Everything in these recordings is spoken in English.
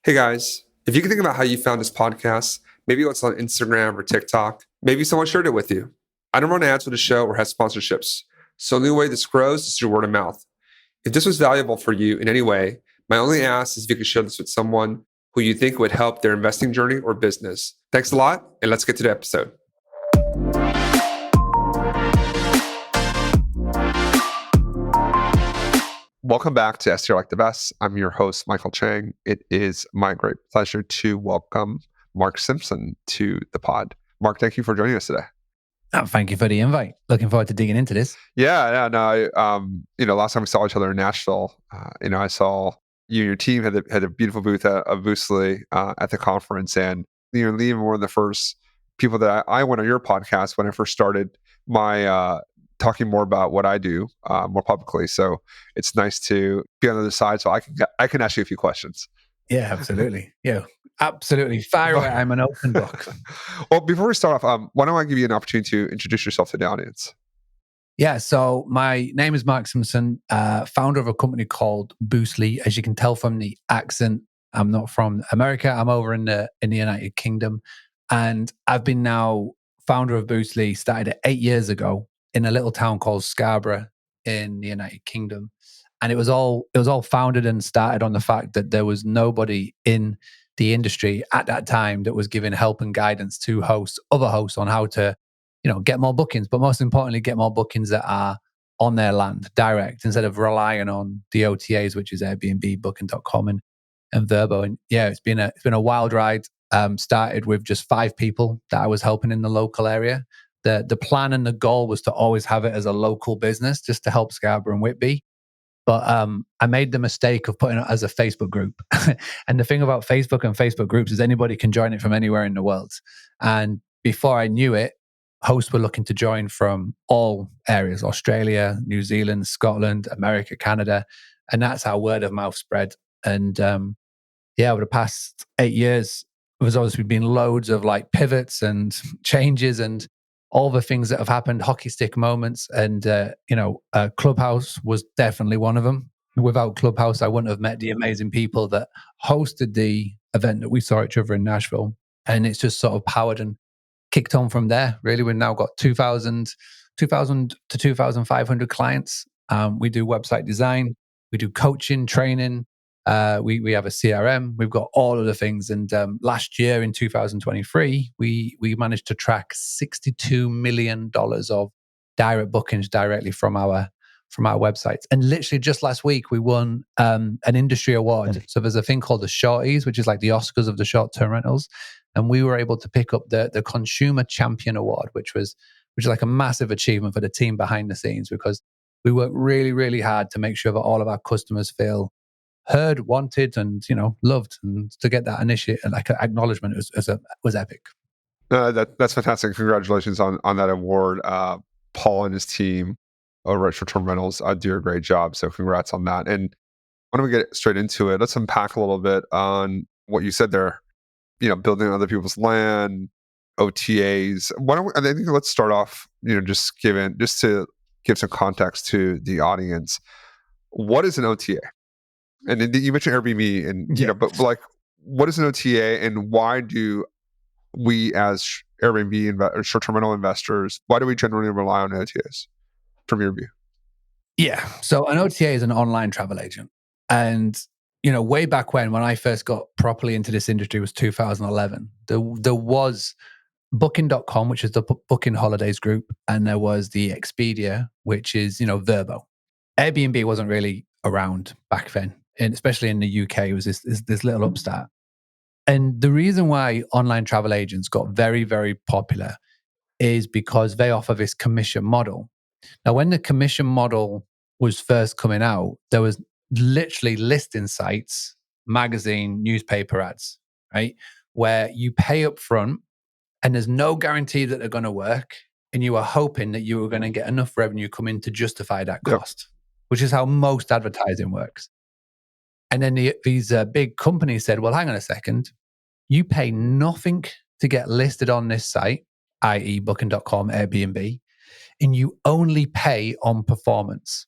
Hey guys, if you can think about how you found this podcast, maybe it's on Instagram or TikTok, maybe someone shared it with you. I don't run ads for the show or have sponsorships, so the only way this grows is through word of mouth. If this was valuable for you in any way, my only ask is if you could share this with someone who you think would help their investing journey or business. Thanks a lot, and let's get to the episode. Welcome back to STR Like the Best. I'm your host, Michael Chang. It is my great pleasure to welcome Mark Simpson to the pod. Mark, thank you for joining us today. Oh, thank you for the invite. Looking forward to digging into this. Yeah. No, last time we saw each other in Nashville, I saw you and your team had a beautiful booth at Boostly at the conference, and Liam were one of the first people that I went on your podcast when I first started my talking more about what I do more publicly. So it's nice to be on the other side, so I can ask you a few questions. Yeah, absolutely. Yeah, absolutely. Fire away. I'm an open book. Well, before we start off, why don't I give you an opportunity to introduce yourself to the audience? Yeah, so my name is Mark Simpson, founder of a company called Boostly. As you can tell from the accent, I'm not from America. I'm over in the United Kingdom, and I've been now founder of Boostly. Started it 8 years ago in a little town called Scarborough in the United Kingdom, and it was all founded and started on the fact that there was nobody in the industry at that time that was giving help and guidance to other hosts on how to get more bookings, but most importantly, get more bookings that are on their land direct instead of relying on the OTAs, which is Airbnb, Booking.com, and Vrbo. And yeah, it's been a wild ride. Started with just 5 people that I was helping in the local area. The plan and the goal was to always have it as a local business, just to help Scarborough and Whitby. But I made the mistake of putting it as a Facebook group. And the thing about Facebook and Facebook groups is anybody can join it from anywhere in the world. And before I knew it, hosts were looking to join from all areas: Australia, New Zealand, Scotland, America, Canada. And that's how word of mouth spread. And over the past 8 years, there's obviously been loads of like pivots and changes and all the things that have happened, hockey stick moments. And, Clubhouse was definitely one of them. Without Clubhouse, I wouldn't have met the amazing people that hosted the event that we saw each other in Nashville. And it's just sort of powered and kicked on from there. Really, we've now got 2,000 to 2,500 clients. We do website design. We do coaching, training. We have a CRM. We've got all of the things. And last year in 2023, we managed to track $62 million of direct bookings directly from our websites. And literally just last week, we won an industry award. So there's a thing called the Shorties, which is like the Oscars of the short-term rentals. And we were able to pick up the Consumer Champion Award, which is like a massive achievement for the team behind the scenes, because we worked really, really hard to make sure that all of our customers feel heard, wanted, and loved, and to get that initiative, like acknowledgement, was epic. That's fantastic. Congratulations on that award. Paul and his team over at Short Term Rentals do a great job. So congrats on that. And why don't we get straight into it? Let's unpack a little bit on what you said there. Building on other people's land, OTAs. I think let's start off. Just to give some context to the audience. What is an OTA? And then you mentioned Airbnb, and but like, what is an OTA, and why do we as Airbnb or short-term rental investors, why do we generally rely on OTAs from your view? Yeah, so an OTA is an online travel agent, and way back when I first got properly into this industry was 2011. There was Booking.com, which is the Booking Holidays group, and there was the Expedia, which is Vrbo. Airbnb wasn't really around back then. And especially in the UK, it was this little upstart. And the reason why online travel agents got very, very popular is because they offer this commission model. Now, when the commission model was first coming out, there was literally listing sites, magazine, newspaper ads, right? Where you pay up front and there's no guarantee that they're going to work. And you are hoping that you are going to get enough revenue come in to justify that cost, which is how most advertising works. And then these big companies said, well, hang on a second. You pay nothing to get listed on this site, i.e. Booking.com, Airbnb, and you only pay on performance,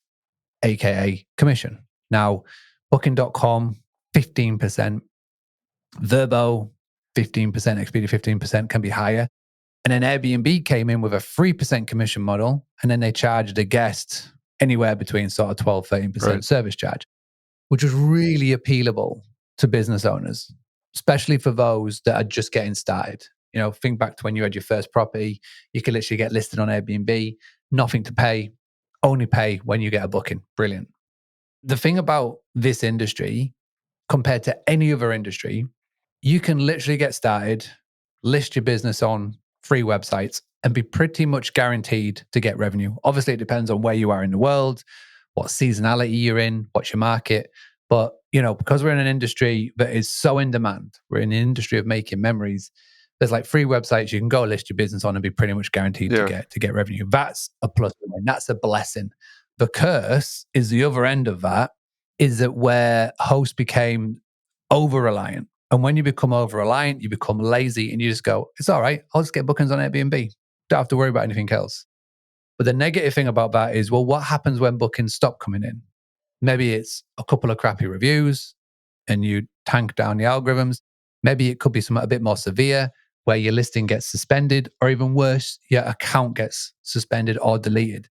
aka commission. Now, Booking.com, 15%, Verbo, 15%, Expedia 15% can be higher. And then Airbnb came in with a 3% commission model, and then they charged a guest anywhere between sort of 12, 13% service charge, which was really appealable to business owners, especially for those that are just getting started. Think back to when you had your first property, you could literally get listed on Airbnb, nothing to pay, only pay when you get a booking. Brilliant. The thing about this industry compared to any other industry, you can literally get started, list your business on free websites, and be pretty much guaranteed to get revenue. Obviously, it depends on where you are in the world, what seasonality you're in, what's your market. But, because we're in an industry that is so in demand, we're in the industry of making memories. There's like free websites you can go list your business on and be pretty much guaranteed to get revenue. That's a plus. That's a blessing. The curse is the other end of that, is that where hosts became over-reliant. And when you become over-reliant, you become lazy and you just go, it's all right, I'll just get bookings on Airbnb. Don't have to worry about anything else. But the negative thing about that is, well, what happens when bookings stop coming in? Maybe it's a couple of crappy reviews and you tank down the algorithms. Maybe it could be something a bit more severe where your listing gets suspended, or even worse, your account gets suspended or deleted.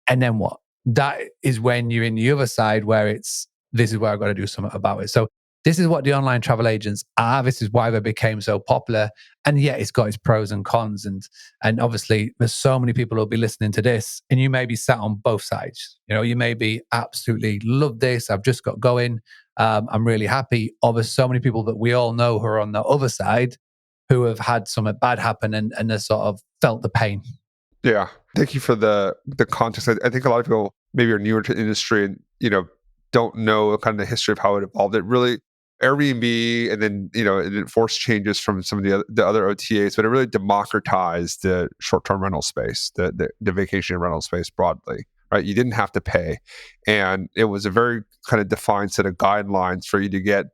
And then what? That is when you're in the other side where this is where I've got to do something about it. So this is what the online travel agents are. This is why they became so popular. And yet it's got its pros and cons. And obviously there's so many people who'll be listening to this, and you may be sat on both sides. You may be absolutely love this, I've just got going, I'm really happy. Or there's so many people that we all know who are on the other side who have had something bad happen and they sort of felt the pain. Yeah. Thank you for the context. I think a lot of people maybe are newer to the industry and, don't know kind of the history of how it evolved. It really, Airbnb, and then, it forced changes from some of the other OTAs, but it really democratized the short-term rental space, the vacation rental space broadly, right? You didn't have to pay. And it was a very kind of defined set of guidelines for you to get,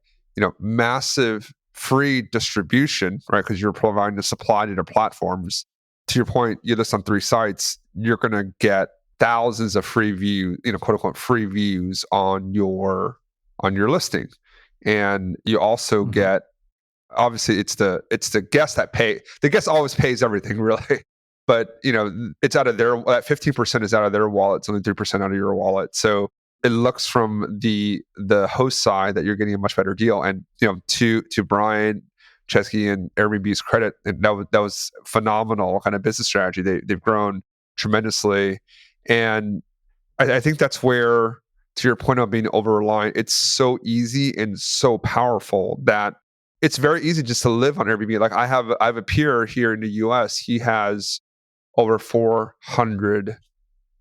massive free distribution, right? Because you're providing the supply to the platforms. To your point, you list on 3 sites, you're going to get thousands of free views, quote unquote, free views on your listing. And you also get, obviously it's the guest that pay. The guest always pays everything, really. But, it's out of that 15% is out of their wallet. It's only 3% out of your wallet. So it looks from the host side that you're getting a much better deal. And, to Brian Chesky and Airbnb's credit, and that was phenomenal kind of business strategy. They've grown tremendously. And I think that's where, to your point of being over-reliant, it's so easy and so powerful that it's very easy just to live on Airbnb. Like I have a peer here in the US, he has over 400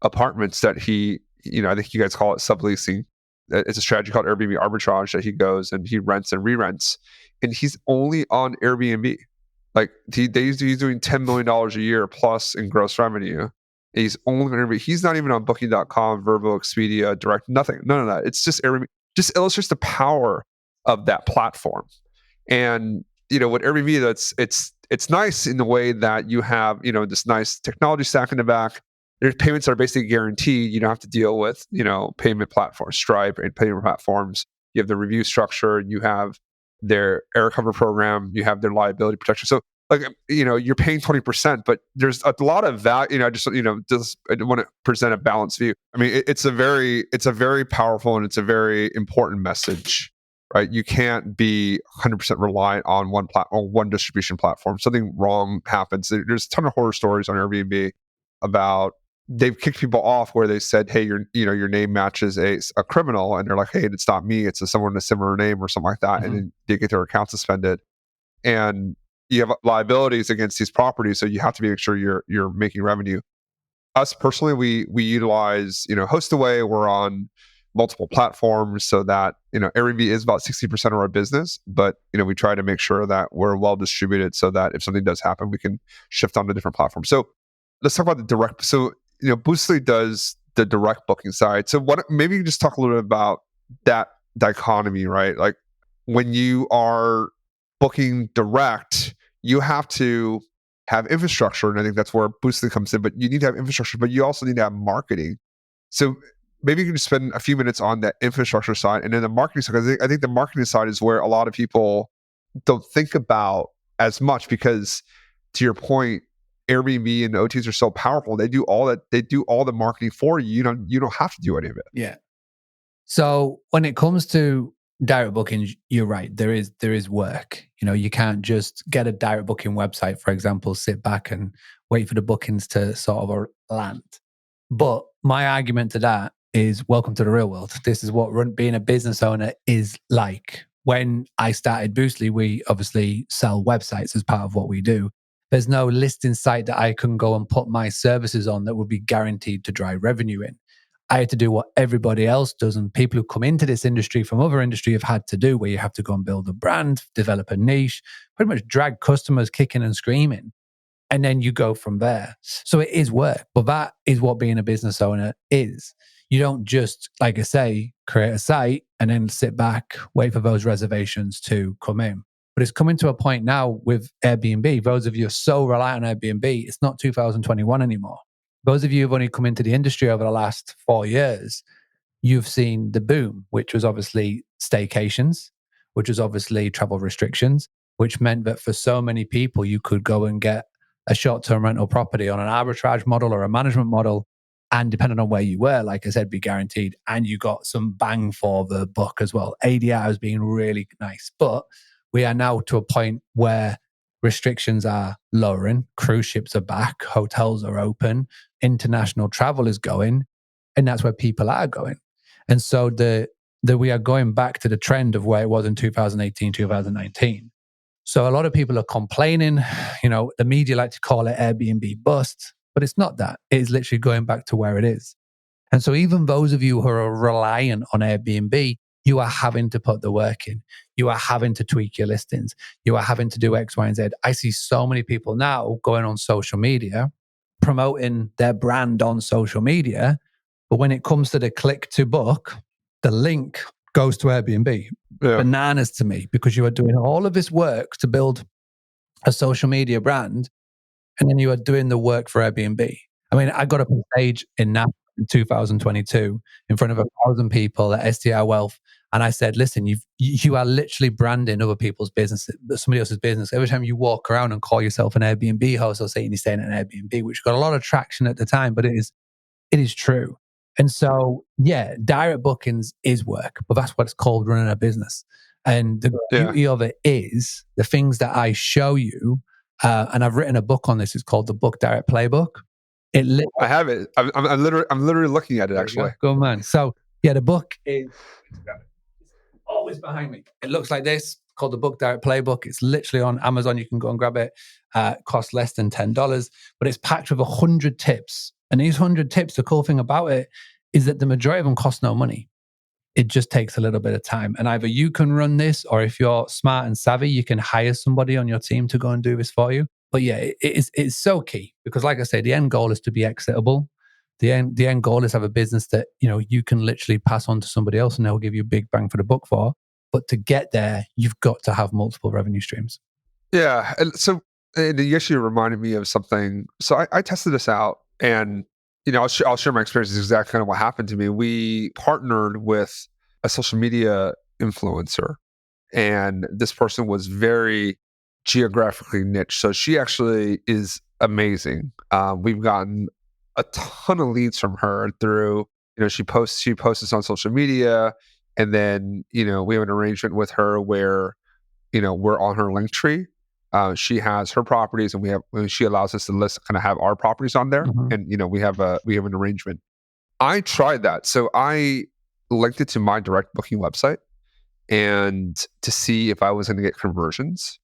apartments that he, I think you guys call it subleasing. It's a strategy called Airbnb Arbitrage that he goes and he rents and re-rents. And he's only on Airbnb. Like he's doing $10 million a year plus in gross revenue. He's only on Airbnb. He's not even on Booking.com, Vrbo, Expedia, Direct, nothing. None of that. It's just Airbnb. Just illustrates the power of that platform. And with Airbnb, it's nice in the way that you have this nice technology stack in the back. There's payments that are basically guaranteed. You don't have to deal with payment platforms, Stripe and payment platforms. You have the review structure. You have their air cover program. You have their liability protection. So you're paying 20%, but there's a lot of value. I just want to present a balanced view. I mean, it's a very powerful and it's a very important message, right? You can't be 100% reliant on one distribution platform. Something wrong happens. There's a ton of horror stories on Airbnb about they've kicked people off where they said, hey, your name matches a criminal, and they're like, hey, it's not me, it's someone with a similar name or something like that, and then they get their account suspended. And you have liabilities against these properties, so you have to make sure you're making revenue. Us personally, we utilize HostAway. We're on multiple platforms, so that Airbnb is about 60% of our business, but we try to make sure that we're well distributed so that if something does happen, we can shift onto different platforms. So let's talk about the direct. So Boostly does the direct booking side. So maybe you can just talk a little bit about that dichotomy, right? Like when you are booking direct, you have to have infrastructure, and I think that's where Boostly comes in. But you need to have infrastructure, but you also need to have marketing. So maybe you can just spend a few minutes on that infrastructure side, and then the marketing side. Because I think the marketing side is where a lot of people don't think about as much because, to your point, Airbnb and OTAs are so powerful. They do all that. They do all the marketing for you. You don't have to do any of it. Yeah. So when it comes to direct bookings, you're right. There is work. You can't just get a direct booking website, for example, sit back and wait for the bookings to sort of land. But my argument to that is welcome to the real world. This is what being a business owner is like. When I started Boostly, we obviously sell websites as part of what we do. There's no listing site that I can go and put my services on that would be guaranteed to drive revenue in. I had to do what everybody else does, and people who come into this industry from other industry have had to do, where you have to go and build a brand, develop a niche, pretty much drag customers kicking and screaming, and then you go from there. So it is work, but that is what being a business owner is. You don't just, like I say, create a site and then sit back, wait for those reservations to come in. But it's coming to a point now with Airbnb. Those of you who are so reliant on Airbnb, it's not 2021 anymore. Those of you who've only come into the industry over the last 4 years, you've seen the boom, which was obviously staycations, which was obviously travel restrictions, which meant that for so many people, you could go and get a short-term rental property on an arbitrage model or a management model. And depending on where you were, like I said, be guaranteed. And you got some bang for the buck as well. ADR has been really nice. But we are now to a point where restrictions are lowering, cruise ships are back, hotels are open, international travel is going, and that's where people are going. And so we are going back to the trend of where it was in 2018, 2019. So a lot of people are complaining, the media like to call it Airbnb bust, but it's not that. It is literally going back to where it is. And so even those of you who are reliant on Airbnb, you are having to put the work in. You are having to tweak your listings. You are having to do X, Y, and Z. I see so many people now going on social media, promoting their brand on social media. But when it comes to the click to book, the link goes to Airbnb. Yeah. Bananas to me, because you are doing all of this work to build a social media brand, and then you are doing the work for Airbnb. I mean, I got up on stage in Napa in 2022 in front of 1,000 people at STR Wealth, and I said, "Listen, you are literally branding other people's business, somebody else's business. Every time you walk around and call yourself an Airbnb host or saying you're staying at an Airbnb," which got a lot of traction at the time, but it is true. And so, yeah, direct bookings is work, but that's what it's called, running a business. And the beauty of it is the things that I show you, and I've written a book on this. It's called the Book Direct Playbook. I have it. I'm literally looking at it, actually. Go man. So yeah, the book is always behind me. It looks like this, called the Book Direct Playbook. It's literally on Amazon. You can go and grab it. Costs less than $10, but it's packed with 100 tips. And these 100 tips, the cool thing about it is that the majority of them cost no money. It just takes a little bit of time. And either you can run this, or if you're smart and savvy, you can hire somebody on your team to go and do this for you. But yeah, it's so key, because like I say, the end goal is to be exitable. The end goal is to have a business that, you can literally pass on to somebody else and they'll give you a big bang for the buck for. But to get there, you've got to have multiple revenue streams. Yeah. And so you actually reminded me of something. So I tested this out, and I'll share my experience. This is exactly kind of what happened to me. We partnered with a social media influencer, and this person was very geographically niche. So she actually is amazing. We've gotten a ton of leads from her through, she posts this on social media, and then, we have an arrangement with her where, we're on her link tree. She has her properties, and she allows us to kind of have our properties on there. Mhm. And, we have an arrangement. I tried that. So I linked it to my direct booking website, and to see if I was going to get conversions.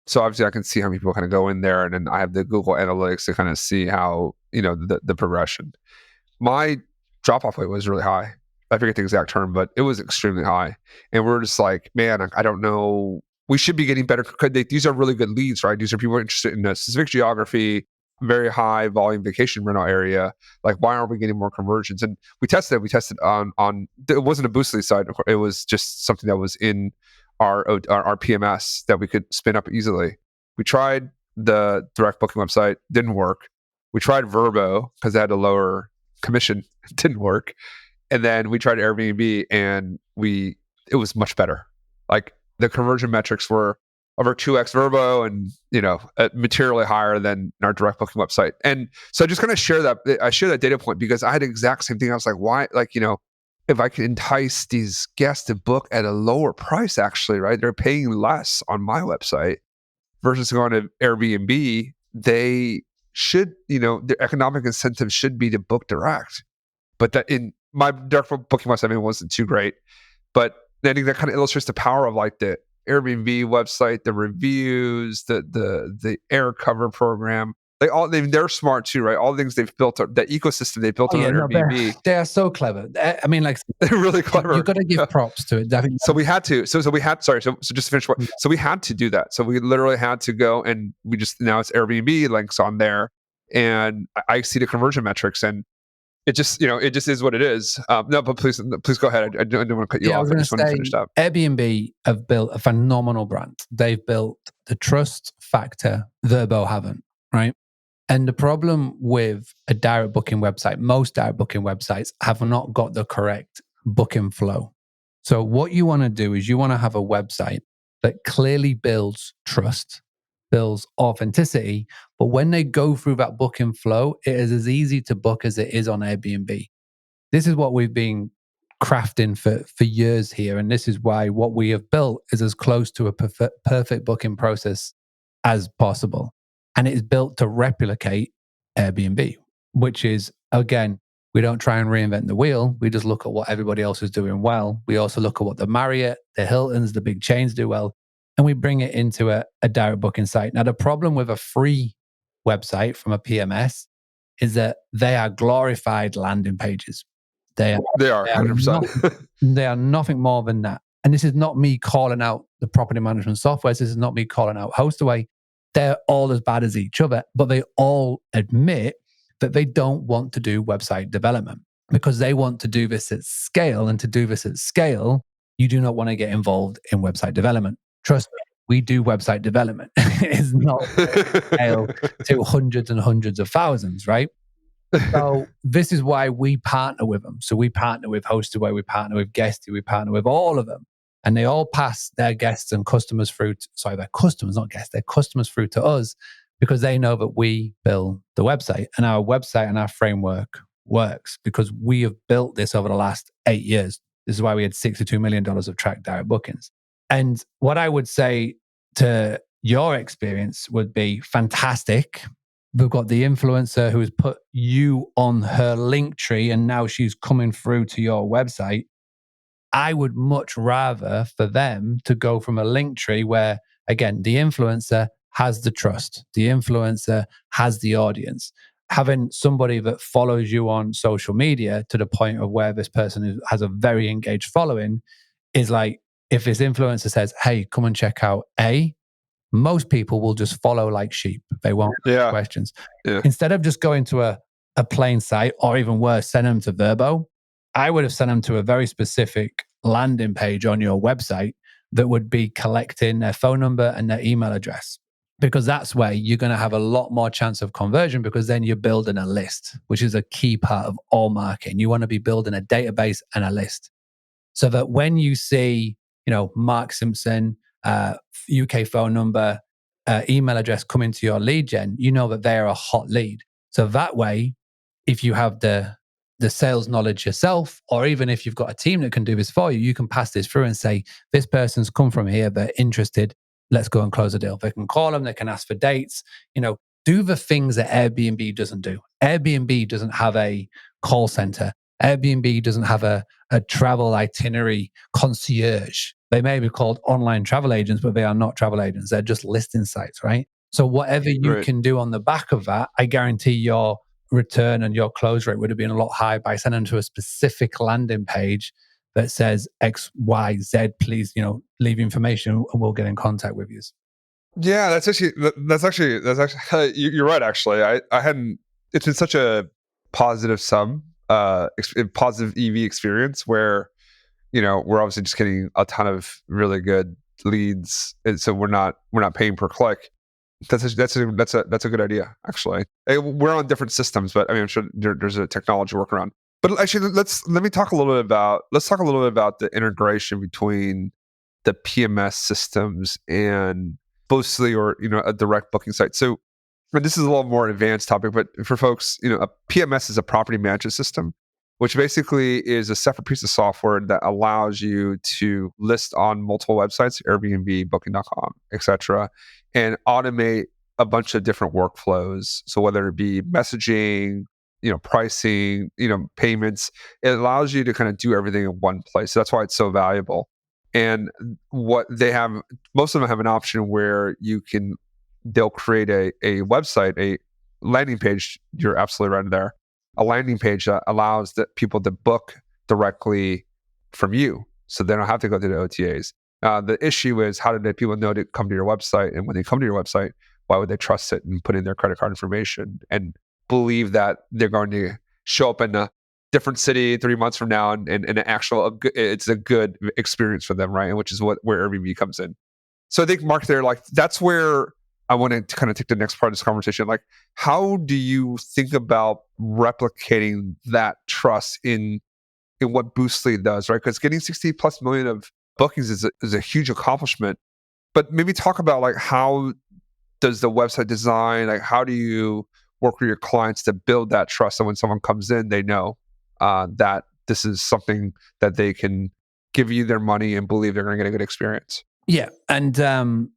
So obviously I can see how many people kind of go in there, and then I have the Google Analytics to kind of see how, the progression. My drop-off rate was really high. I forget the exact term, but it was extremely high. And we're just like, man, I don't know. We should be getting better. These are really good leads, right? These are people interested in a specific geography, very high volume vacation rental area. Like, why aren't we getting more conversions? And we tested on it wasn't a Boostly site. It was just something that was in our PMS that we could spin up easily. We tried the direct booking website, didn't work. We tried Verbo because they had a lower commission, it didn't work. And then we tried Airbnb, and it was much better. Like, the conversion metrics were over 2x Verbo, and materially higher than our direct booking website. And so I just kind of share that data point because I had the exact same thing. I was like, why? If I could entice these guests to book at a lower price, actually, right? They're paying less on my website versus going to Airbnb. They should, their economic incentive should be to book direct. But that in my direct booking website, it wasn't too great. But I think that kind of illustrates the power of like the Airbnb website, the reviews, the air cover program. They're smart too, right? All the things they've built, that ecosystem they built on Airbnb. They are so clever. I mean, like, they're really clever. You've got to give props to it. Definitely. So we had to. So just to finish. So we had to do that. So we literally had to go, and now it's Airbnb links on there, and I see the conversion metrics, and it just is what it is. No, but please go ahead. I don't want to cut you off. I just want to finish up. Airbnb have built a phenomenal brand. They've built the trust factor Verbo haven't, right? And the problem with a direct booking website, most direct booking websites have not got the correct booking flow. So what you want to do is you want to have a website that clearly builds trust, builds authenticity, but when they go through that booking flow, it is as easy to book as it is on Airbnb. This is what we've been crafting for years here, and this is why what we have built is as close to a perfect booking process as possible. And it is built to replicate Airbnb, which is, again, we don't try and reinvent the wheel. We just look at what everybody else is doing well. We also look at what the Marriott, the Hiltons, the big chains do well, and we bring it into a direct booking site. Now, the problem with a free website from a PMS is that they are glorified landing pages. They are 100%. They are nothing more than that. And this is not me calling out the property management software. This is not me calling out Hostaway. They're all as bad as each other, but they all admit that they don't want to do website development because they want to do this at scale. And to do this at scale, you do not want to get involved in website development. Trust me, we do website development. It's not scale to hundreds and hundreds of thousands, right? So this is why we partner with them. So we partner with Hostaway, we partner with Guesty, we partner with all of them. And they all pass their guests and customers through, their customers, not guests, their customers through to us because they know that we build the website, and our website and our framework works because we have built this over the last 8 years. This is why we had $62 million of tracked direct bookings. And what I would say to your experience would be fantastic. We've got the influencer who has put you on her link tree and now she's coming through to your website. I would much rather for them to go from a link tree where, again, the influencer has the trust, the influencer has the audience. Having somebody that follows you on social media to the point of where this person has a very engaged following is like, if this influencer says, hey, come and check out A, most people will just follow like sheep. They won't ask questions. Yeah. Instead of just going to a plain site, or even worse, send them to Verbo, I would have sent them to a very specific landing page on your website that would be collecting their phone number and their email address. Because that's where you're going to have a lot more chance of conversion, because then you're building a list, which is a key part of all marketing. You want to be building a database and a list so that when you see, Mark Simpson, UK phone number, email address come into your lead gen, you know that they're a hot lead. So that way, if you have the sales knowledge yourself, or even if you've got a team that can do this for you, you can pass this through and say, this person's come from here, they're interested, let's go and close a deal. They can call them, they can ask for dates, do the things that Airbnb doesn't do. Airbnb doesn't have a call center. Airbnb doesn't have a travel itinerary concierge. They may be called online travel agents, but they are not travel agents. They're just listing sites, right? So whatever you can do on the back of that, I guarantee your return and your close rate would have been a lot higher by sending them to a specific landing page that says X, Y, Z, please, leave information and we'll get in contact with you. Yeah, that's actually, you're right. Actually, I hadn't, it's been such a positive positive EV experience where, we're obviously just getting a ton of really good leads. And so we're not paying per click. That's a good idea, actually. We're on different systems, but I mean, I'm sure there's a technology workaround. But actually, let's talk a little bit about the integration between the PMS systems and Boostly or a direct booking site. So, and this is a little more advanced topic, but for folks, a PMS is a property management system, which basically is a separate piece of software that allows you to list on multiple websites, Airbnb, Booking.com, etc., and automate a bunch of different workflows. So whether it be messaging, pricing, payments, it allows you to kind of do everything in one place. So that's why it's so valuable. And what they have, most of them have an option where they'll create a website, a landing page. You're absolutely right there. A landing page that allows people to book directly from you, so they don't have to go to the OTAs. The issue is, how do people know to come to your website? And when they come to your website, why would they trust it and put in their credit card information and believe that they're going to show up in a different city 3 months from now and it's a good experience for them, right? And which is where Airbnb comes in. So I think, Mark, there, like, that's where I want to kind of take the next part of this conversation. Like, how do you think about replicating that trust in what Boostly does, right? Because getting 60 plus million of bookings is a huge accomplishment. But maybe talk about, like, how does the website design, like, how do you work with your clients to build that trust? And when someone comes in, they know that this is something that they can give you their money and believe they're going to get a good experience. Yeah. And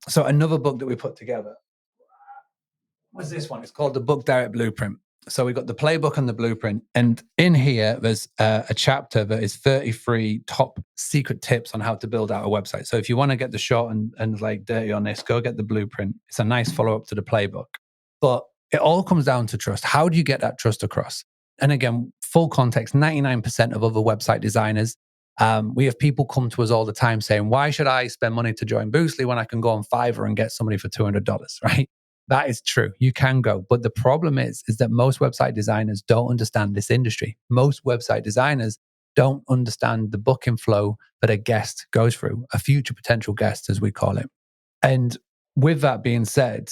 so another book that we put together was this one. It's called The Book Direct Blueprint. So we got the playbook and the blueprint. And in here, there's a chapter that is 33 top secret tips on how to build out a website. So if you want to get the short and like dirty on this, go get the blueprint. It's a nice follow-up to the playbook. But it all comes down to trust. How do you get that trust across? And again, full context, 99% of other website designers, we have people come to us all the time saying, why should I spend money to join Boostly when I can go on Fiverr and get somebody for $200, right? That is true. You can go. But the problem is that most website designers don't understand this industry. Most website designers don't understand the booking flow that a guest goes through, a future potential guest, as we call it. And with that being said,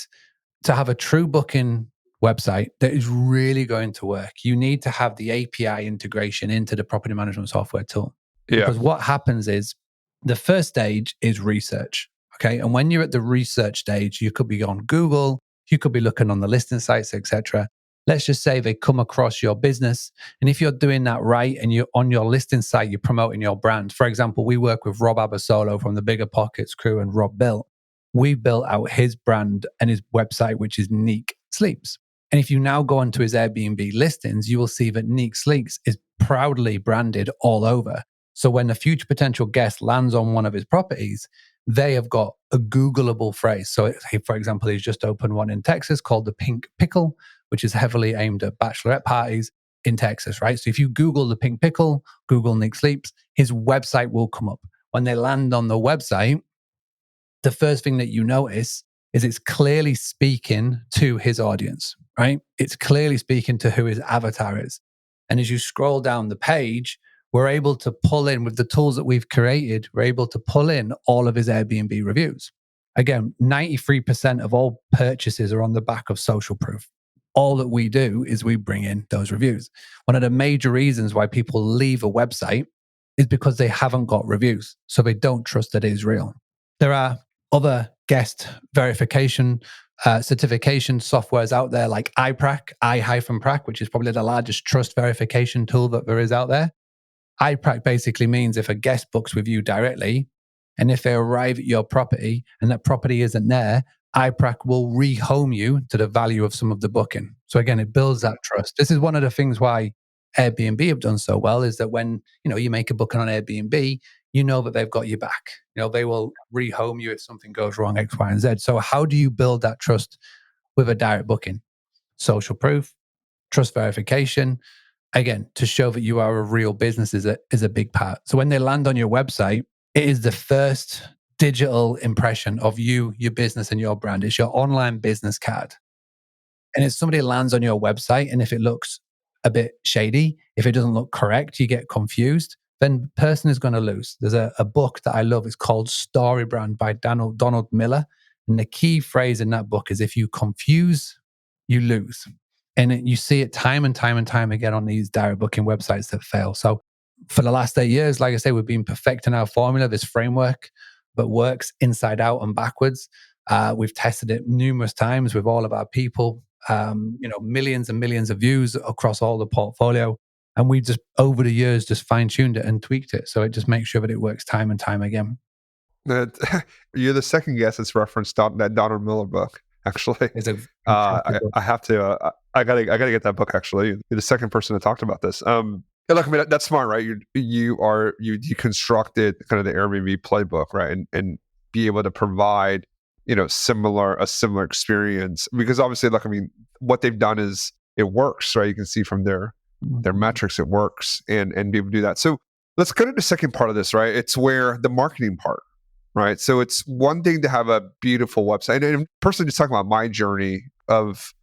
to have a true booking website that is really going to work, you need to have the API integration into the property management software tool. Yeah. Because what happens is the first stage is research. Okay. And when you're at the research stage, you could be on Google, you could be looking on the listing sites, etc. Let's just say they come across your business. And if you're doing that right and you're on your listing site, you're promoting your brand. For example, we work with Rob Abasolo from the Bigger Pockets crew and Rob Built. We built out his brand and his website, which is Neek Sleeps. And if you now go onto his Airbnb listings, you will see that Neek Sleeps is proudly branded all over. So when a future potential guest lands on one of his properties, they have got a Googleable phrase. So, for example, he's just opened one in Texas called the Pink Pickle, which is heavily aimed at bachelorette parties in Texas, right? So if you Google the Pink Pickle, Google Neek Sleeps, his website will come up. When they land on the website, the first thing that you notice is it's clearly speaking to his audience, right? It's clearly speaking to who his avatar is. And as you scroll down the page, we're able to pull in, with the tools that we've created, we're able to pull in all of his Airbnb reviews. Again, 93% of all purchases are on the back of social proof. All that we do is we bring in those reviews. One of the major reasons why people leave a website is because they haven't got reviews. So they don't trust that it is real. There are other guest verification certification softwares out there like iPrac, i-prac, which is probably the largest trust verification tool that there is out there. iPrac basically means if a guest books with you directly, and if they arrive at your property and that property isn't there, iPrac will rehome you to the value of some of the booking. So again, it builds that trust. This is one of the things why Airbnb have done so well, is that when you make a booking on Airbnb, you know that they've got you back. They will rehome you if something goes wrong, X, Y, and Z. So how do you build that trust with a direct booking? Social proof, trust verification. Again, to show that you are a real business is a big part. So when they land on your website, it is the first digital impression of you, your business, and your brand. It's your online business card. And if somebody lands on your website and if it looks a bit shady, if it doesn't look correct, you get confused, then the person is going to lose. There's a book that I love. It's called Story Brand by Donald Miller. And the key phrase in that book is, if you confuse, you lose. And you see it time and time and time again on these direct booking websites that fail. So for the last 8 years, like I say, we've been perfecting our formula, this framework that works inside out and backwards. We've tested it numerous times with all of our people, millions and millions of views across all the portfolio. And we just, over the years, just fine-tuned it and tweaked it. So it just makes sure that it works time and time again. You're the second guest that's referenced that Donald Miller book. Actually, It's a I have to. I gotta get that book. Actually, you're the second person that talked about this. Look, I mean, that's smart, right? You deconstructed kind of the Airbnb playbook, right, and be able to provide a similar experience, because obviously, look, I mean, what they've done is it works, right? You can see from their metrics it works, and be able to do that. So let's go to the second part of this, right? It's where the marketing part. Right. So it's one thing to have a beautiful website. And personally, just talking about my journey of,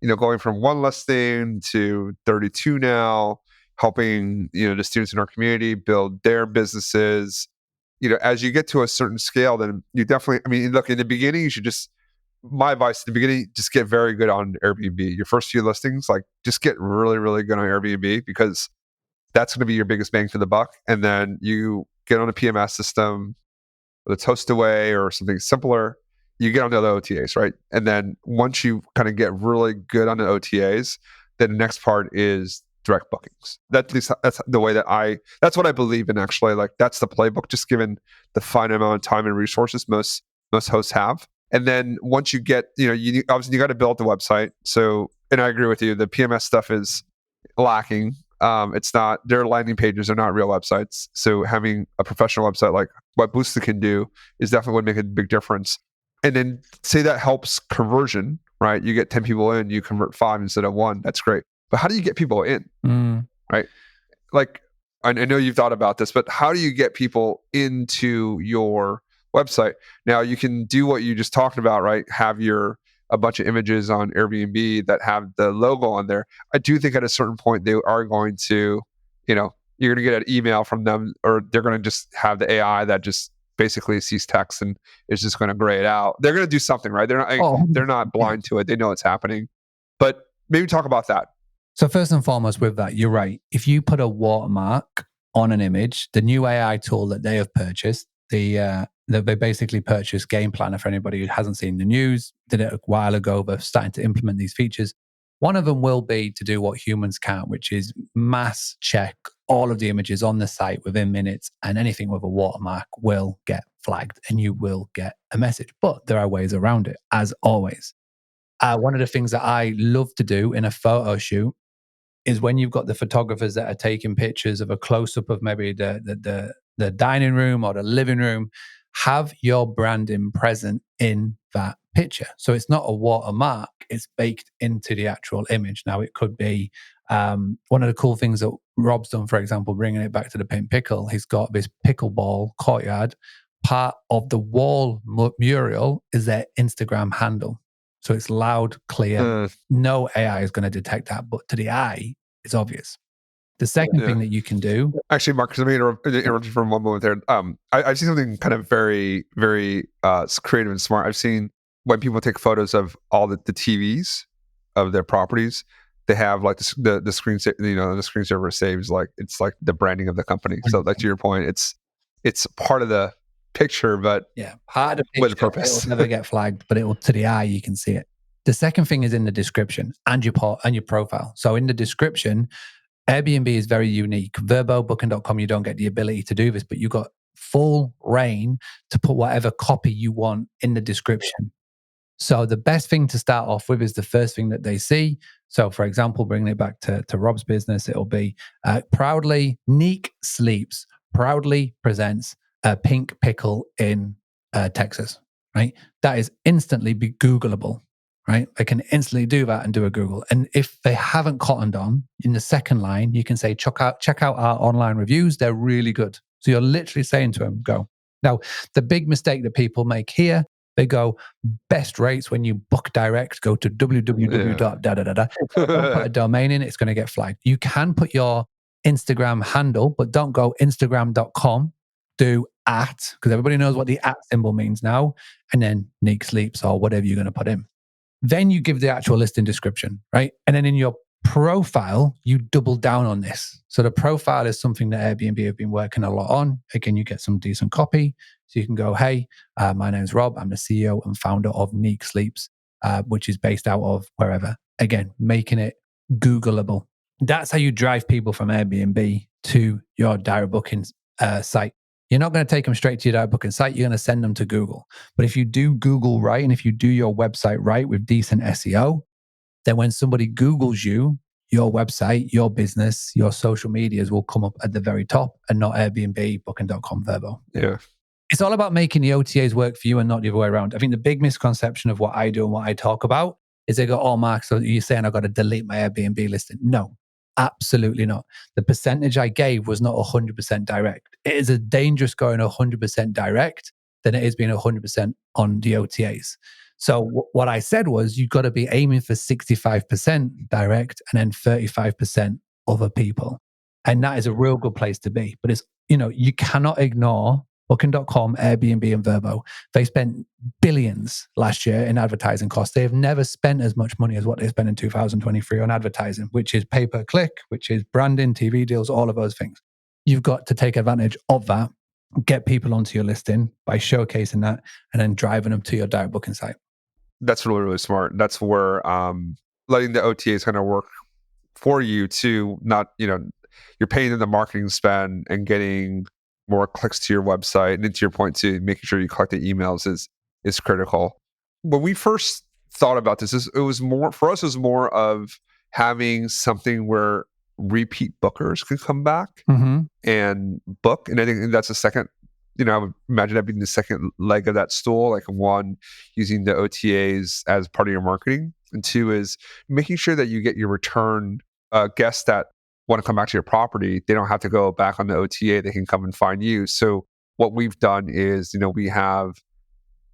going from one listing to 32 now, helping, the students in our community build their businesses. As you get to a certain scale, then you definitely, I mean, look, in the beginning, you should my advice in the beginning, just get very good on Airbnb. Your first few listings, like just get really, really good on Airbnb, because that's going to be your biggest bang for the buck. And then you get on a PMS system, whether it's HostAway or something simpler, you get onto the OTAs, right? And then once you kind of get really good on the OTAs, then the next part is direct bookings. At least that's the way that's what I believe in, actually. Like, that's the playbook, just given the finite amount of time and resources most hosts have. And then once you get, you obviously you got to build the website. So, and I agree with you, the PMS stuff is lacking. It's not, their landing pages are not real websites. So having a professional website like what Boostly can do is definitely would make a big difference. And then say that helps conversion, right? You get 10 people in, you convert 5 instead of 1. That's great. But how do you get people in, right? Like, I know you've thought about this, but how do you get people into your website? Now, you can do what you just talked about, right? Have a bunch of images on Airbnb that have the logo on there. I do think at a certain point they are going to, you're going to get an email from them, or they're going to just have the AI that just basically sees text and is just going to gray it out. They're going to do something, right? They're not blind to it. They know it's happening. But maybe talk about that. So first and foremost with that, you're right. If you put a watermark on an image, the new AI tool that they have purchased, they basically purchased Game Planner. For anybody who hasn't seen the news, did it a while ago, but starting to implement these features. One of them will be to do what humans can't, which is mass check all of the images on the site within minutes, and anything with a watermark will get flagged and you will get a message. But there are ways around it, as always. One of the things that I love to do in a photo shoot is when you've got the photographers that are taking pictures of a close-up of maybe the dining room or the living room, have your branding present in that picture. So it's not a watermark, it's baked into the actual image. Now, it could be one of the cool things that Rob's done, for example, bringing it back to the Pink Pickle, he's got this pickleball courtyard. Part of the wall mural is their Instagram handle. So it's loud, clear. No AI is going to detect that, but to the eye, it's obvious. The second thing that you can do... Actually, Mark, let me interrupt you for one moment there. I've seen something kind of very, very creative and smart. I've seen when people take photos of all the TVs of their properties, they have like the screensaver, the screensaver saves, like, it's like the branding of the company. So, like, to your point, it's part of the picture, but part of the picture, with a purpose. It'll never get flagged, but it will, to the eye, you can see it. The second thing is in the description and your profile. So in the description, Airbnb is very unique. Vrbo, Booking.com, you don't get the ability to do this, but you got full reign to put whatever copy you want in the description. So the best thing to start off with is the first thing that they see. So, for example, bringing it back to Rob's business, it'll be proudly, Neek Sleeps proudly presents a pink pickle in Texas, right? That is instantly be Googleable, right? They can instantly do that and do a Google. And if they haven't cottoned on, in the second line, you can say, check out our online reviews. They're really good. So you're literally saying to them, go. Now, the big mistake that people make here, they go, best rates when you book direct, go to www.da-da-da-da. Don't put a domain in, it's going to get flagged. You can put your Instagram handle, but don't go instagram.com. Do @ because everybody knows what the @ symbol means now, and then Neek Sleeps or whatever you're going to put in. Then you give the actual listing description, right? And then in your profile, you double down on this. So the profile is something that Airbnb have been working a lot on. Again, you get some decent copy. So you can go, hey, my name's Rob. I'm the CEO and founder of Neek Sleeps, which is based out of wherever. Again, making it Googleable. That's how you drive people from Airbnb to your direct booking site. You're not going to take them straight to your direct booking site. You're going to send them to Google. But if you do Google right, and if you do your website right with decent SEO, then when somebody Googles you, your website, your business, your social medias will come up at the very top and not Airbnb, Booking.com, Vrbo. Yeah. It's all about making the OTAs work for you and not the other way around. I think the big misconception of what I do and what I talk about is they go, oh, Mark, so you're saying I've got to delete my Airbnb listing. No, absolutely not. The percentage I gave was not 100% direct. It is a dangerous going 100% direct than it is being 100% on the OTAs. So what I said was you've got to be aiming for 65% direct and then 35% other people. And that is a real good place to be. But it's, you cannot ignore Booking.com, Airbnb, and Vrbo. They spent billions last year in advertising costs. They have never spent as much money as what they spent in 2023 on advertising, which is pay-per-click, which is branding, TV deals, all of those things. You've got to take advantage of that, get people onto your listing by showcasing that, and then driving them to your direct booking site. That's really, really smart. That's where letting the OTAs kind of work for you to not, you're paying them the marketing spend and getting more clicks to your website, and to your point too, making sure you collect the emails is critical. When we first thought about this, it was more for us. It was more of having something where repeat bookers could come back and book, and I think that's the second. I would imagine that being the second leg of that stool. Like one, using the OTAs as part of your marketing, and two is making sure that you get your return guests that want to come back to your property. They don't have to go back on the OTA. They can come and find you. So what we've done is, we have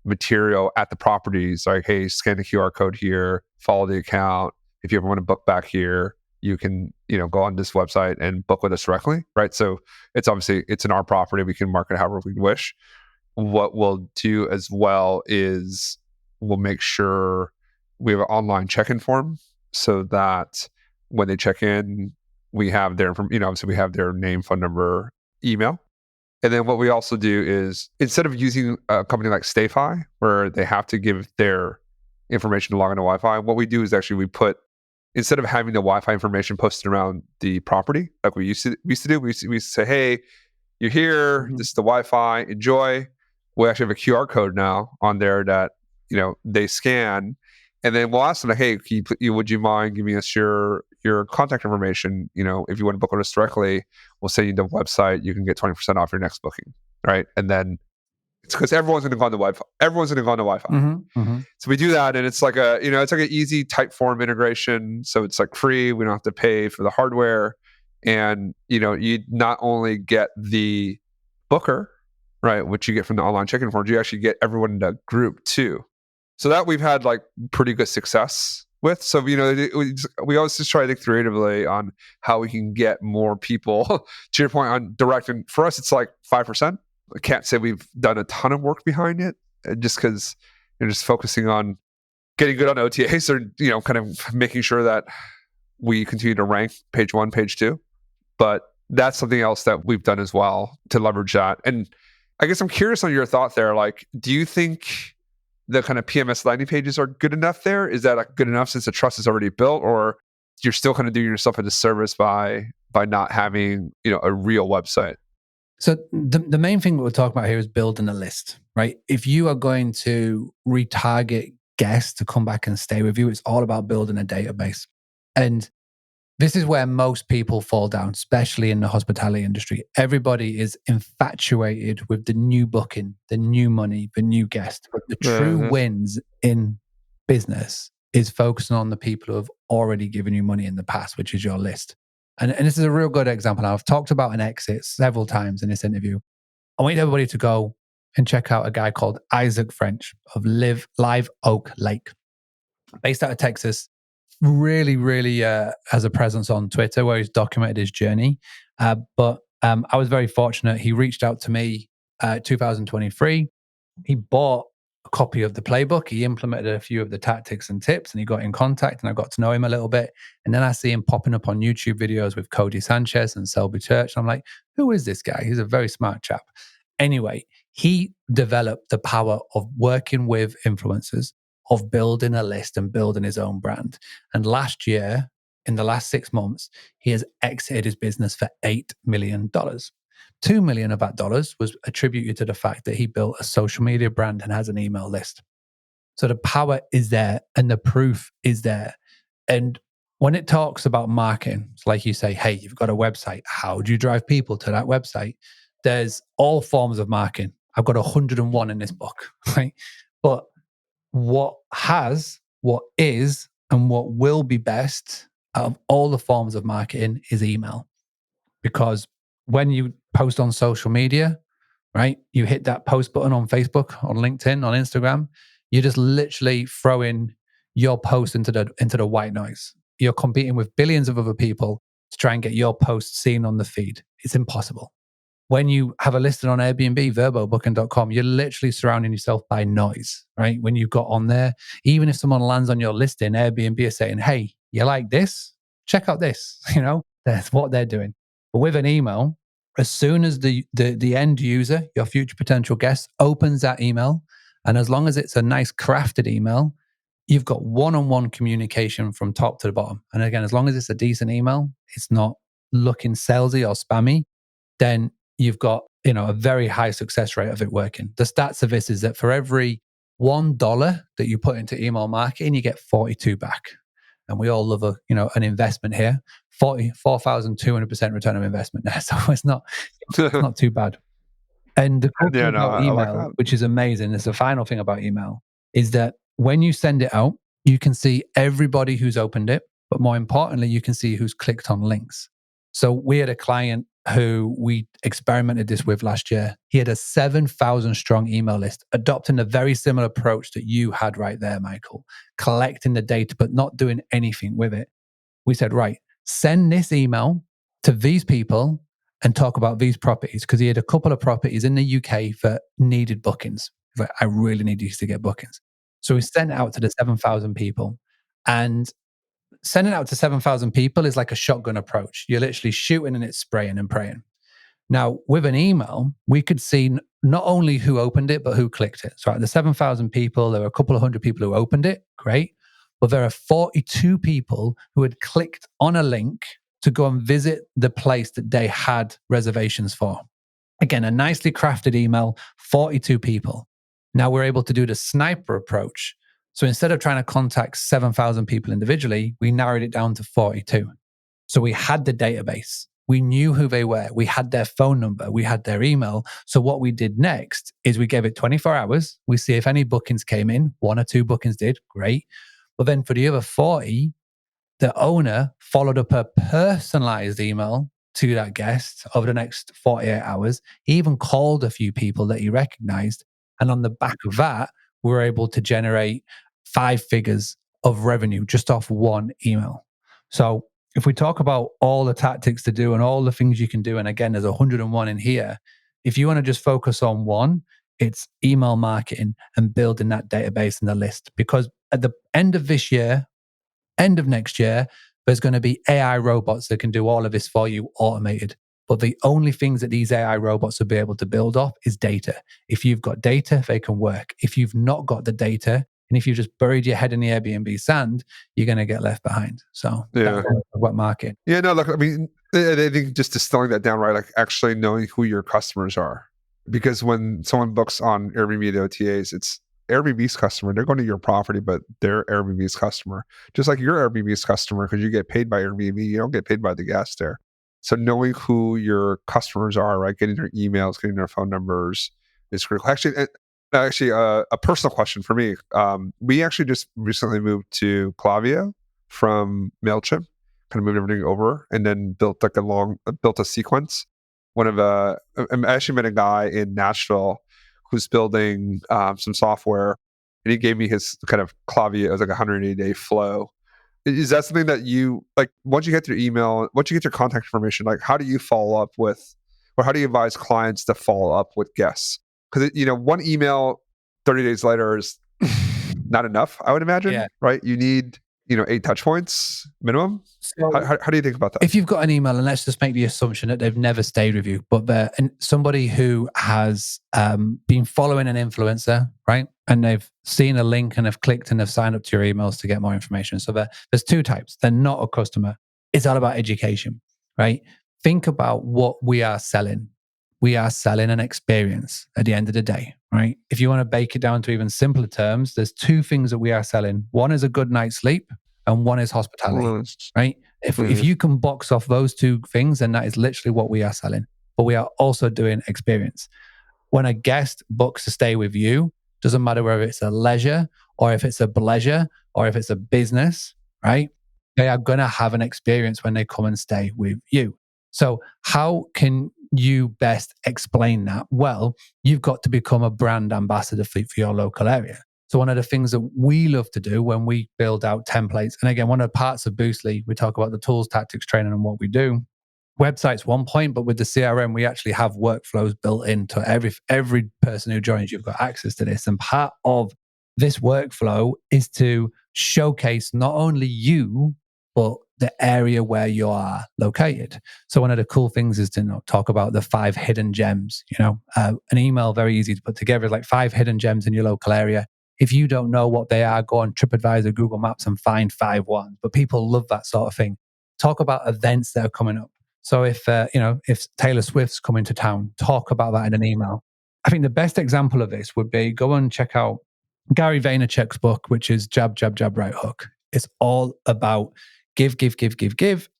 material at the properties like, hey, scan the QR code here, follow the account. If you ever want to book back here, you can, go on this website and book with us directly, right? So it's obviously, it's in our property. We can market however we wish. What we'll do as well is we'll make sure we have an online check-in form so that when they check in, we have their, obviously we have their name, phone number, email. And then what we also do is, instead of using a company like StayFi, where they have to give their information to log into Wi-Fi, what we do is actually instead of having the Wi-Fi information posted around the property, like we used to do, we used to say, hey, you're here, this is the Wi-Fi, enjoy. We actually have a QR code now on there that, they scan. And then we'll ask them, like, hey, would you mind giving us your contact information? If you want to book with us directly, we'll send you the website. You can get 20% off your next booking, right? And then it's because everyone's going to go on the Wi-Fi. Everyone's going to go on the Wi-Fi. So we do that, and it's like it's like an easy type form integration. So it's like free. We don't have to pay for the hardware, and you not only get the booker, right, which you get from the online check-in forms, you actually get everyone in the group too. So that we've had like pretty good success with. So, we always just try to think creatively on how we can get more people to your point on direct. And for us, it's like 5%. I can't say we've done a ton of work behind it, just because you're just focusing on getting good on OTAs, or, kind of making sure that we continue to rank page 1, page 2. But that's something else that we've done as well to leverage that. And I guess I'm curious on your thought there. Like, do you think the kind of PMS landing pages are good enough there? Is that good enough since the trust is already built, or you're still kind of doing yourself a disservice by not having, a real website? So the main thing we're talking about here is building a list, right? If you are going to retarget guests to come back and stay with you, it's all about building a database. And this is where most people fall down, especially in the hospitality industry. Everybody is infatuated with the new booking, the new money, the new guest. But the true wins in business is focusing on the people who have already given you money in the past, which is your list. And this is a real good example. Now, I've talked about an exit several times in this interview. I want everybody to go and check out a guy called Isaac French of Live Oak Lake, based out of Texas. Really, really has a presence on Twitter where he's documented his journey. But I was very fortunate. He reached out to me 2023. He bought a copy of the playbook. He implemented a few of the tactics and tips, and he got in contact, and I got to know him a little bit. And then I see him popping up on YouTube videos with Cody Sanchez and Selby Church. And I'm like, who is this guy? He's a very smart chap. Anyway, he developed the power of working with influencers, of building a list and building his own brand. And last year, in the last 6 months, he has exited his business for $8 million. $2 million of that dollars was attributed to the fact that he built a social media brand and has an email list. So the power is there and the proof is there. And when it talks about marketing, it's like you say, hey, you've got a website. How do you drive people to that website? There's all forms of marketing. I've got 101 in this book, right? But what is, and what will be best out of all the forms of marketing is email. Because when you post on social media, right, you hit that post button on Facebook, on LinkedIn, on Instagram, you're just literally throwing your post into the white noise. You're competing with billions of other people to try and get your post seen on the feed. It's impossible. When you have a listing on Airbnb, verbobooking.com, you're literally surrounding yourself by noise, right? When you got on there, even if someone lands on your listing, Airbnb is saying, hey, you like this? Check out this. That's what they're doing. But with an email, as soon as the end user, your future potential guest, opens that email, and as long as it's a nice crafted email, you've got one-on-one communication from top to the bottom. And again, as long as it's a decent email, it's not looking salesy or spammy, then you've got a very high success rate of it working. The stats of this is that for every $1 that you put into email marketing, you get 42 back. And we all love an investment here. 4,200% return on investment there. So it's not too bad. And the cool thing about I like email, that. which is amazing, is the final thing about email, is that when you send it out, you can see everybody who's opened it, but more importantly, you can see who's clicked on links. So we had a client who we experimented this with last year. He had a 7,000 strong email list, adopting a very similar approach that you had right there, Michael, collecting the data, but not doing anything with it. We said, right, send this email to these people and talk about these properties, because he had a couple of properties in the UK that needed bookings. He's like, I really need these to get bookings. So we sent it out to the 7,000 people, and sending out to 7,000 people is like a shotgun approach. You're literally shooting and it's spraying and praying. Now, with an email, we could see not only who opened it, but who clicked it. So out of the 7,000 people, there were a couple of hundred people who opened it. Great. But there are 42 people who had clicked on a link to go and visit the place that they had reservations for. Again, a nicely crafted email, 42 people. Now we're able to do the sniper approach. So instead of trying to contact 7,000 people individually, we narrowed it down to 42. So we had the database. We knew who they were. We had their phone number. We had their email. So what we did next is we gave it 24 hours. We see if any bookings came in. 1 or 2 bookings did. Great. But then for the other 40, the owner followed up a personalized email to that guest over the next 48 hours. He even called a few people that he recognized. And on the back of that, we were able to generate 5 figures of revenue just off one email. So if we talk about all the tactics to do and all the things you can do, and again, there's 101 in here. If you want to just focus on one, it's email marketing and building that database and the list. Because at the end of this year, end of next year, there's going to be AI robots that can do all of this for you automated. But the only things that these AI robots will be able to build off is data. If you've got data, they can work. If you've not got the data, and if you've just buried your head in the Airbnb sand, you're going to get left behind. So that's what market. Yeah, no, look, I mean, I think just distilling that down, right, like actually knowing who your customers are. Because when someone books on Airbnb at OTAs, it's Airbnb's customer. They're going to your property, but they're Airbnb's customer. Just like you're Airbnb's customer, because you get paid by Airbnb, you don't get paid by the guest there. So knowing who your customers are, right, getting their emails, getting their phone numbers is critical. Actually, a personal question for me. We actually just recently moved to Klaviyo from MailChimp, kind of moved everything over, and then built a sequence. I actually met a guy in Nashville who's building some software, and he gave me his kind of Klaviyo. It was like a 180-day flow. Is that something that you like? Once you get your email, once you get your contact information, like how do you follow up with, or how do you advise clients to follow up with guests? Because one email 30 days later is not enough, I would imagine, Yeah. right? You need, 8 touch points minimum. So How do you think about that? if you've got an email, and let's just make the assumption that they've never stayed with you, but they're somebody who has been following an influencer, right? And they've seen a link and have clicked and have signed up to your emails to get more information. So there's two types. They're not a customer. It's all about education, right? Think about what we are selling. We are selling an experience at the end of the day, right? If you want to bake it down to even simpler terms, there's two things that we are selling. One is a good night's sleep and one is hospitality, right? If you can box off those two things, then that is literally what we are selling. But we are also doing experience. When a guest books to stay with you, doesn't matter whether it's a leisure or if it's a pleasure or if it's a business, right? They are going to have an experience when they come and stay with you. So how can you best explain that? Well, you've got to become a brand ambassador for your local area. So one of the things that we love to do when we build out templates, and again, one of the parts of Boostly, we talk about the tools, tactics, training, and what we do. Website's one point, but with the CRM, we actually have workflows built into every person who joins. You've got access to this, and part of this workflow is to showcase not only you, but the area where you are located. So one of the cool things is to talk about the 5 hidden gems. An email very easy to put together, like 5 hidden gems in your local area. If you don't know what they are, go on TripAdvisor, Google Maps, and find 5 ones. But people love that sort of thing. Talk about events that are coming up. So if Taylor Swift's coming to town, talk about that in an email. I think the best example of this would be go and check out Gary Vaynerchuk's book, which is Jab, Jab, Jab, Right Hook. It's all about give,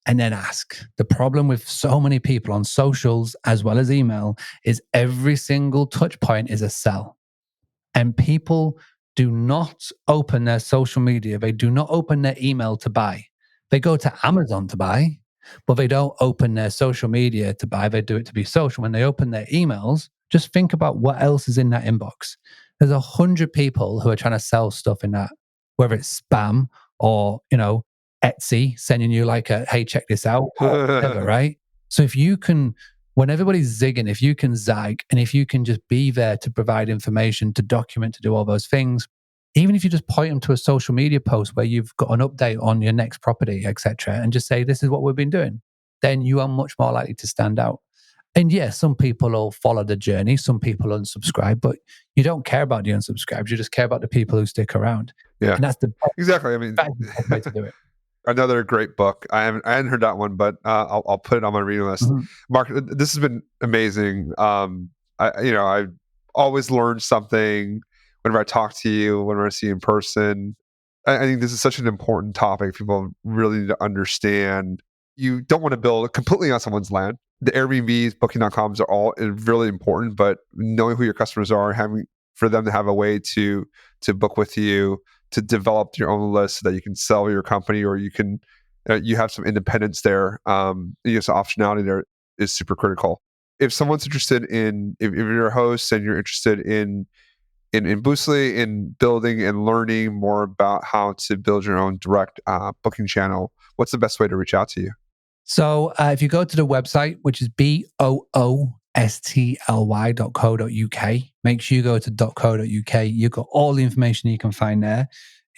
and then ask. The problem with so many people on socials as well as email is every single touch point is a sell. And people do not open their social media. They do not open their email to buy. They go to Amazon to buy, but they don't open their social media to buy. They do it to be social. When they open their emails, just think about what else is in that inbox. There's 100 people who are trying to sell stuff in that, whether it's spam or, Etsy sending you like a, hey, check this out, or whatever, right? So if you can, when everybody's zigging, if you can zag, and if you can just be there to provide information, to document, to do all those things, even if you just point them to a social media post where you've got an update on your next property, etc., and just say, this is what we've been doing, then you are much more likely to stand out. And yes, some people will follow the journey, some people unsubscribe, but you don't care about the unsubscribes, you just care about the people who stick around. Yeah, and that's the exactly. I mean, way to do it. Another great book. I hadn't heard that one, but I'll put it on my reading list. Mm-hmm. Mark, this has been amazing. I always learn something whenever I talk to you, whenever I see you in person. I think this is such an important topic. People really need to understand. You don't want to build completely on someone's land. The Airbnbs, Booking.coms are all really important, but knowing who your customers are, having for them to have a way to book with you, to develop your own list so that you can sell your company, or you can you have some independence there. Some optionality there is super critical. If someone's interested in, if you're a host and you're interested in Boostly, in building and learning more about how to build your own direct booking channel, what's the best way to reach out to you? So if you go to the website, which is boostly.co.uk, make sure you go to .co.uk. You've got all the information you can find there.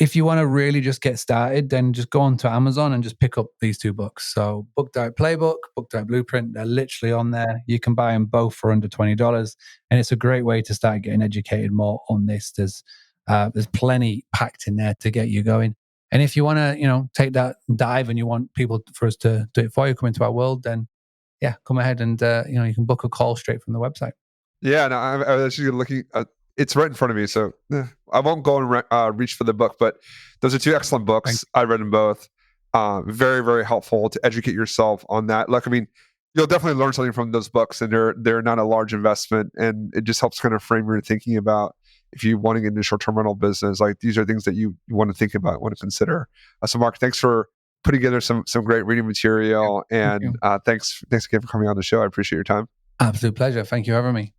If you want to really just get started, then just go onto Amazon and just pick up these 2 books. So Book Diet Playbook, Book Diet Blueprint, they're literally on there. You can buy them both for under $20. And it's a great way to start getting educated more on this. There's plenty packed in there to get you going. And if you want to, take that dive and you want people for us to do it for you, come into our world, then come ahead and, you can book a call straight from the website. Yeah, no, I was actually looking it's right in front of me, so I won't go and reach for the book, but those are 2 excellent books. Thanks. I read them both. Very, very helpful to educate yourself on that. Look, I mean, you'll definitely learn something from those books, and they're not a large investment, and it just helps kind of frame your thinking about if you want to get into short-term rental business. Like, these are things that you want to think about, want to consider. So Mark, thanks for putting together some great reading material, and thanks again for coming on the show. I appreciate your time. Absolute pleasure. Thank you for having me.